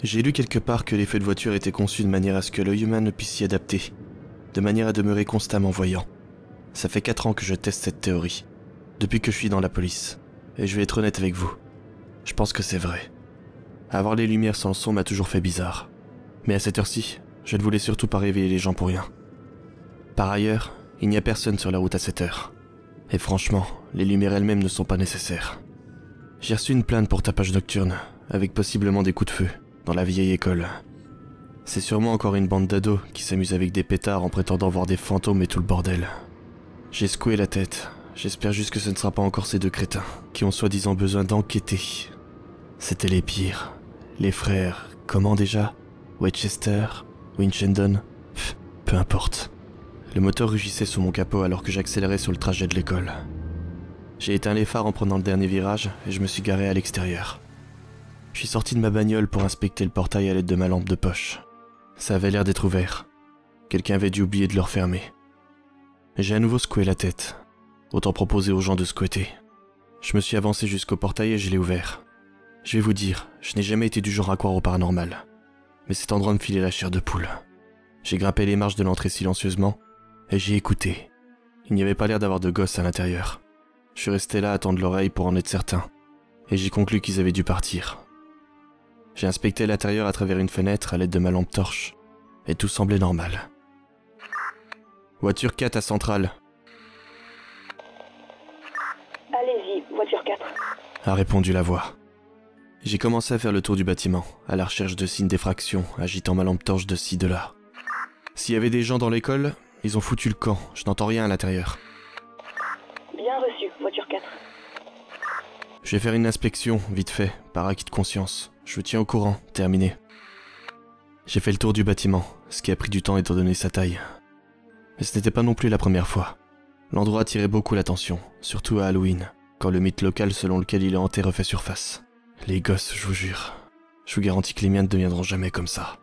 J'ai lu quelque part que les feux de voiture étaient conçus de manière à ce que l'œil humain ne puisse s'y adapter, de manière à demeurer constamment voyant. Ça fait 4 ans que je teste cette théorie, depuis que je suis dans la police, et je vais être honnête avec vous. Je pense que c'est vrai. Avoir les lumières sans le son m'a toujours fait bizarre. Mais à cette heure-ci, je ne voulais surtout pas réveiller les gens pour rien. Par ailleurs, il n'y a personne sur la route à cette heure. Et franchement, les lumières elles-mêmes ne sont pas nécessaires. J'ai reçu une plainte pour tapage nocturne, avec possiblement des coups de feu, dans la vieille école. C'est sûrement encore une bande d'ados qui s'amuse avec des pétards en prétendant voir des fantômes et tout le bordel. J'ai secoué la tête. J'espère juste que ce ne sera pas encore ces deux crétins, qui ont soi-disant besoin d'enquêter. C'était les pires. Les frères, comment déjà? Winchester? Winchendon? Peu importe. Le moteur rugissait sous mon capot alors que j'accélérais sur le trajet de l'école. J'ai éteint les phares en prenant le dernier virage et je me suis garé à l'extérieur. Je suis sorti de ma bagnole pour inspecter le portail à l'aide de ma lampe de poche. Ça avait l'air d'être ouvert. Quelqu'un avait dû oublier de le refermer. J'ai à nouveau secoué la tête. Autant proposer aux gens de squatter. Je me suis avancé jusqu'au portail et je l'ai ouvert. Je vais vous dire, je n'ai jamais été du genre à croire au paranormal. Mais cet endroit me filait la chair de poule. J'ai grimpé les marches de l'entrée silencieusement et j'ai écouté. Il n'y avait pas l'air d'avoir de gosses à l'intérieur. Je suis resté là à tendre l'oreille pour en être certain. Et j'ai conclu qu'ils avaient dû partir. J'ai inspecté l'intérieur à travers une fenêtre à l'aide de ma lampe torche. Et tout semblait normal. Voiture 4 à Centrale. Allez-y, voiture 4. A répondu la voix. J'ai commencé à faire le tour du bâtiment, à la recherche de signes d'effraction, agitant ma lampe torche de ci, de là. S'il y avait des gens dans l'école, ils ont foutu le camp, je n'entends rien à l'intérieur. Bien reçu, voiture 4. Je vais faire une inspection, vite fait, par acquis de conscience. Je vous tiens au courant, terminé. J'ai fait le tour du bâtiment, ce qui a pris du temps étant donné sa taille. Mais ce n'était pas non plus la première fois. L'endroit attirait beaucoup l'attention, surtout à Halloween, quand le mythe local selon lequel il est hanté refait surface. Les gosses, je vous jure. Je vous garantis que les miens ne deviendront jamais comme ça.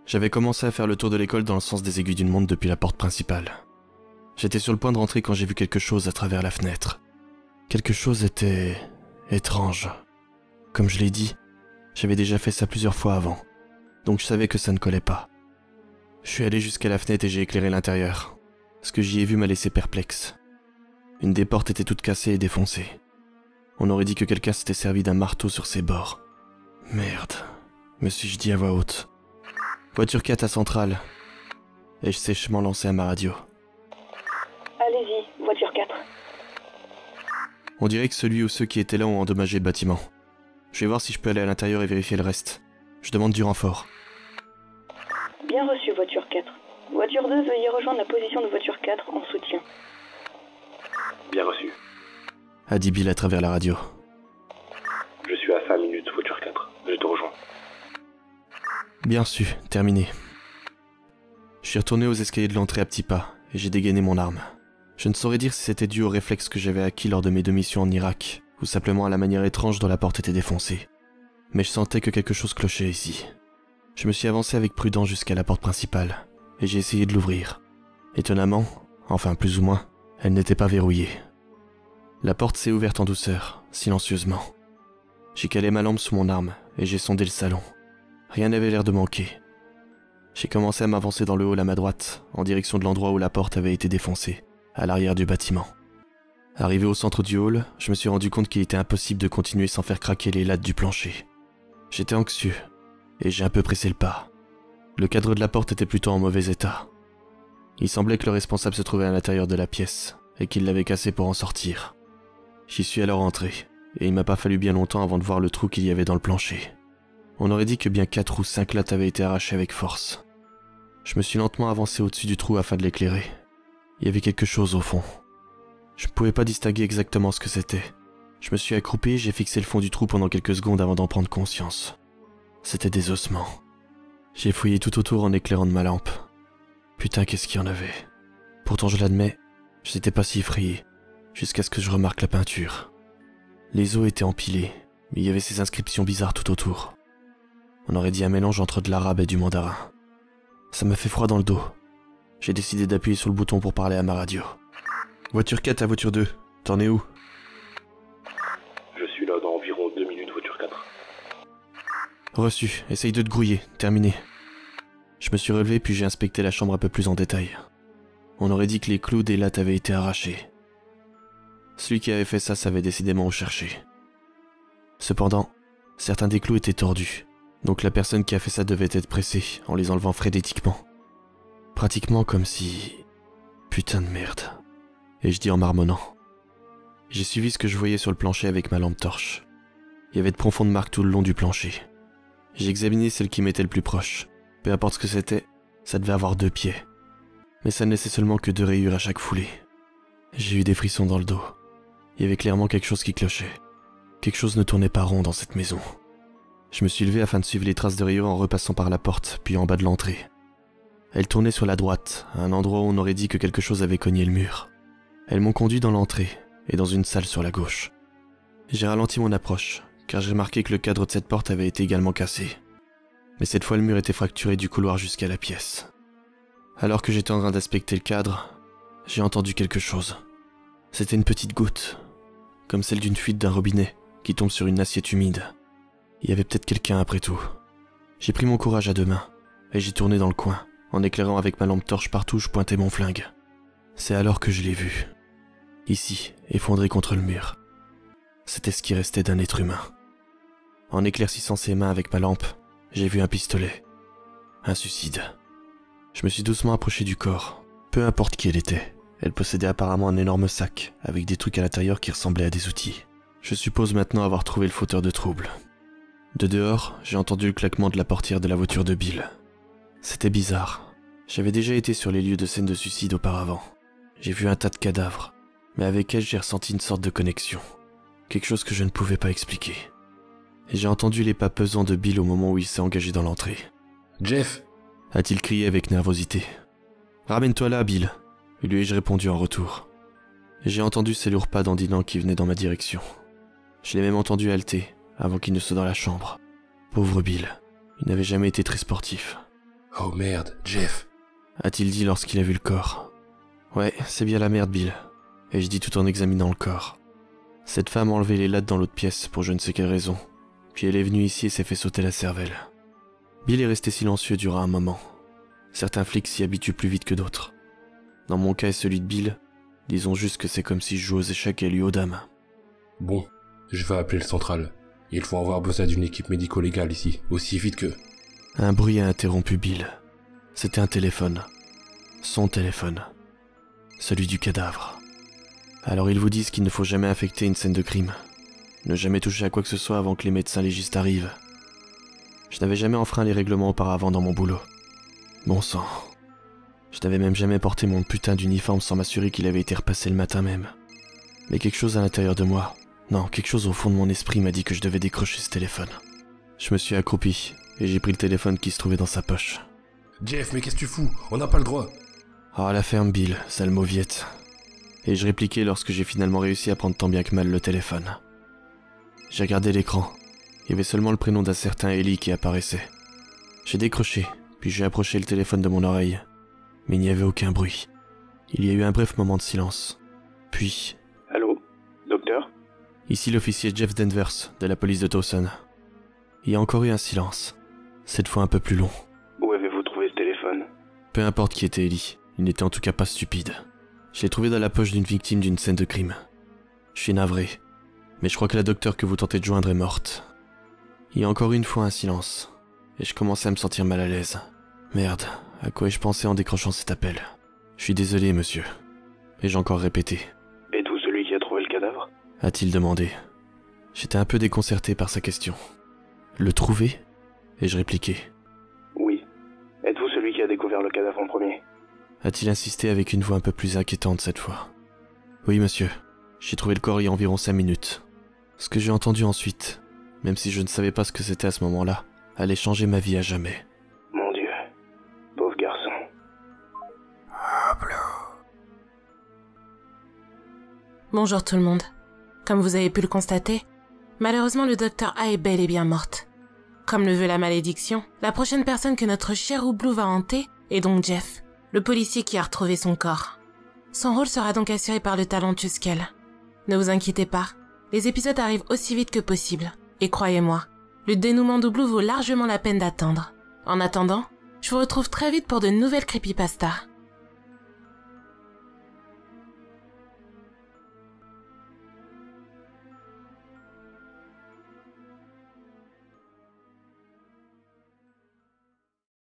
J'avais commencé à faire le tour de l'école dans le sens des aiguilles d'une montre depuis la porte principale. J'étais sur le point de rentrer quand j'ai vu quelque chose à travers la fenêtre. Quelque chose était étrange. Comme je l'ai dit, j'avais déjà fait ça plusieurs fois avant, donc je savais que ça ne collait pas. Je suis allé jusqu'à la fenêtre et j'ai éclairé l'intérieur. Ce que j'y ai vu m'a laissé perplexe. Une des portes était toute cassée et défoncée. On aurait dit que quelqu'un s'était servi d'un marteau sur ses bords. Merde, me suis-je dit à voix haute. Voiture 4 à Centrale. Ai-je sèchement lancé à ma radio. Allez-y, voiture 4. On dirait que celui ou ceux qui étaient là ont endommagé le bâtiment. Je vais voir si je peux aller à l'intérieur et vérifier le reste. Je demande du renfort. Bien reçu, voiture 4. Voiture 2, veuillez rejoindre la position de voiture 4 en soutien. Bien reçu. A dit Bill à travers la radio. Je suis à 5 minutes, voiture 4. Je te rejoins. Bien su, terminé. Je suis retourné aux escaliers de l'entrée à petits pas, et j'ai dégainé mon arme. Je ne saurais dire si c'était dû au réflexe que j'avais acquis lors de mes 2 missions en Irak, ou simplement à la manière étrange dont la porte était défoncée. Mais je sentais que quelque chose clochait ici. Je me suis avancé avec prudence jusqu'à la porte principale, et j'ai essayé de l'ouvrir. Étonnamment, enfin plus ou moins, elle n'était pas verrouillée. La porte s'est ouverte en douceur, silencieusement. J'ai calé ma lampe sous mon arme, et j'ai sondé le salon. Rien n'avait l'air de manquer. J'ai commencé à m'avancer dans le hall à ma droite, en direction de l'endroit où la porte avait été défoncée, à l'arrière du bâtiment. Arrivé au centre du hall, je me suis rendu compte qu'il était impossible de continuer sans faire craquer les lattes du plancher. J'étais anxieux, et j'ai un peu pressé le pas. Le cadre de la porte était plutôt en mauvais état. Il semblait que le responsable se trouvait à l'intérieur de la pièce, et qu'il l'avait cassé pour en sortir. J'y suis alors entré, et il m'a pas fallu bien longtemps avant de voir le trou qu'il y avait dans le plancher. On aurait dit que bien 4 ou 5 lattes avaient été arrachées avec force. Je me suis lentement avancé au-dessus du trou afin de l'éclairer. Il y avait quelque chose au fond. Je ne pouvais pas distinguer exactement ce que c'était. Je me suis accroupi et j'ai fixé le fond du trou pendant quelques secondes avant d'en prendre conscience. C'était des ossements. J'ai fouillé tout autour en éclairant de ma lampe. Putain, qu'est-ce qu'il y en avait. Pourtant, je l'admets, je n'étais pas si effrayé, jusqu'à ce que je remarque la peinture. Les os étaient empilés, mais il y avait ces inscriptions bizarres tout autour. On aurait dit un mélange entre de l'arabe et du mandarin. Ça m'a fait froid dans le dos. J'ai décidé d'appuyer sur le bouton pour parler à ma radio. Voiture 4 à voiture 2, t'en es où? Je suis là dans environ 2 minutes, voiture 4. Reçu, essaye de te grouiller, terminé. Je me suis relevé puis j'ai inspecté la chambre un peu plus en détail. On aurait dit que les clous des lattes avaient été arrachés. Celui qui avait fait ça savait décidément où chercher. Cependant, certains des clous étaient tordus, donc la personne qui a fait ça devait être pressée en les enlevant frénétiquement. Pratiquement comme si... Putain de merde. Et je dis en marmonnant. J'ai suivi ce que je voyais sur le plancher avec ma lampe torche. Il y avait de profondes marques tout le long du plancher. J'ai examiné celle qui m'était le plus proche. Peu importe ce que c'était, ça devait avoir 2 pieds. Mais ça ne laissait seulement que 2 rayures à chaque foulée. J'ai eu des frissons dans le dos. Il y avait clairement quelque chose qui clochait. Quelque chose ne tournait pas rond dans cette maison. Je me suis levé afin de suivre les traces de rayures en repassant par la porte, puis en bas de l'entrée. Elles tournaient sur la droite, à un endroit où on aurait dit que quelque chose avait cogné le mur. Elles m'ont conduit dans l'entrée, et dans une salle sur la gauche. J'ai ralenti mon approche, car j'ai remarqué que le cadre de cette porte avait été également cassé. Mais cette fois le mur était fracturé du couloir jusqu'à la pièce. Alors que j'étais en train d'inspecter le cadre, j'ai entendu quelque chose. C'était une petite goutte, comme celle d'une fuite d'un robinet qui tombe sur une assiette humide. Il y avait peut-être quelqu'un après tout. J'ai pris mon courage à 2 mains, et j'ai tourné dans le coin, en éclairant avec ma lampe torche partout où je pointais mon flingue. C'est alors que je l'ai vu. Ici, effondré contre le mur. C'était ce qui restait d'un être humain. En éclaircissant ses mains avec ma lampe, j'ai vu un pistolet. Un suicide. Je me suis doucement approché du corps. Peu importe qui elle était, elle possédait apparemment un énorme sac, avec des trucs à l'intérieur qui ressemblaient à des outils. Je suppose maintenant avoir trouvé le fauteur de trouble. De dehors, j'ai entendu le claquement de la portière de la voiture de Bill. C'était bizarre. J'avais déjà été sur les lieux de scène de suicide auparavant. J'ai vu un tas de cadavres, mais avec elle j'ai ressenti une sorte de connexion. Quelque chose que je ne pouvais pas expliquer. Et j'ai entendu les pas pesants de Bill au moment où il s'est engagé dans l'entrée. « Jeff !» a-t-il crié avec nervosité. « Ramène-toi là, Bill !» lui ai-je répondu en retour. J'ai entendu ses lourds pas dandinants qui venaient dans ma direction. Je l'ai même entendu halter avant qu'il ne soit dans la chambre. Pauvre Bill, il n'avait jamais été très sportif. « Oh merde, Jeff !» a-t-il dit lorsqu'il a vu le corps. Ouais, c'est bien la merde, Bill. Et je dis tout en examinant le corps. Cette femme a enlevé les lattes dans l'autre pièce pour je ne sais quelle raison. Puis elle est venue ici et s'est fait sauter la cervelle. Bill est resté silencieux durant un moment. Certains flics s'y habituent plus vite que d'autres. Dans mon cas et celui de Bill, disons juste que c'est comme si je jouais aux échecs et lui aux dames. Bon, je vais appeler le central. Il faut avoir besoin d'une équipe médico-légale ici, aussi vite que... Un bruit a interrompu Bill. C'était un téléphone. Son téléphone. Celui du cadavre. Alors ils vous disent qu'il ne faut jamais affecter une scène de crime. Ne jamais toucher à quoi que ce soit avant que les médecins légistes arrivent. Je n'avais jamais enfreint les règlements auparavant dans mon boulot. Bon sang. Je n'avais même jamais porté mon putain d'uniforme sans m'assurer qu'il avait été repassé le matin même. Mais quelque chose à l'intérieur de moi, non, quelque chose au fond de mon esprit m'a dit que je devais décrocher ce téléphone. Je me suis accroupi et j'ai pris le téléphone qui se trouvait dans sa poche. « Jeff, mais qu'est-ce que tu fous? On n'a pas le droit !» « Ah, la ferme, Bill, sale mauviette. » Et je répliquais lorsque j'ai finalement réussi à prendre tant bien que mal le téléphone. J'ai regardé l'écran. Il y avait seulement le prénom d'un certain Ellie qui apparaissait. J'ai décroché, puis j'ai approché le téléphone de mon oreille. Mais il n'y avait aucun bruit. Il y a eu un bref moment de silence. Puis... Allô? Docteur? Ici l'officier Jeff Danvers, de la police de Dawson. Il y a encore eu un silence. Cette fois un peu plus long. Où avez-vous trouvé ce téléphone? Peu importe qui était Ellie, il n'était en tout cas pas stupide. Je l'ai trouvé dans la poche d'une victime d'une scène de crime. Je suis navré, mais je crois que la docteure que vous tentez de joindre est morte. Il y a encore une fois un silence, et je commençais à me sentir mal à l'aise. Merde, à quoi ai-je pensé en décrochant cet appel? Je suis désolé, monsieur. Et j'ai encore répété. Êtes-vous celui qui a trouvé le cadavre? A-t-il demandé. J'étais un peu déconcerté par sa question. Le trouver? Ai-je répliqué. Oui. Êtes-vous celui qui a découvert le cadavre en premier? A-t-il insisté avec une voix un peu plus inquiétante cette fois. Oui, monsieur. J'ai trouvé le corps il y a environ 5 minutes. Ce que j'ai entendu ensuite, même si je ne savais pas ce que c'était à ce moment-là, allait changer ma vie à jamais. Mon Dieu. Pauvre garçon. Bonjour tout le monde. Comme vous avez pu le constater, malheureusement le docteur A est bel et bien morte. Comme le veut la malédiction, la prochaine personne que notre cher Houblou va hanter est donc Jeff, le policier qui a retrouvé son corps. Son rôle sera donc assuré par le talentueux Skull. Ne vous inquiétez pas, les épisodes arrivent aussi vite que possible. Et croyez-moi, Le dénouement d'Oublou vaut largement la peine d'attendre. En attendant, je vous retrouve très vite pour de nouvelles creepypastas.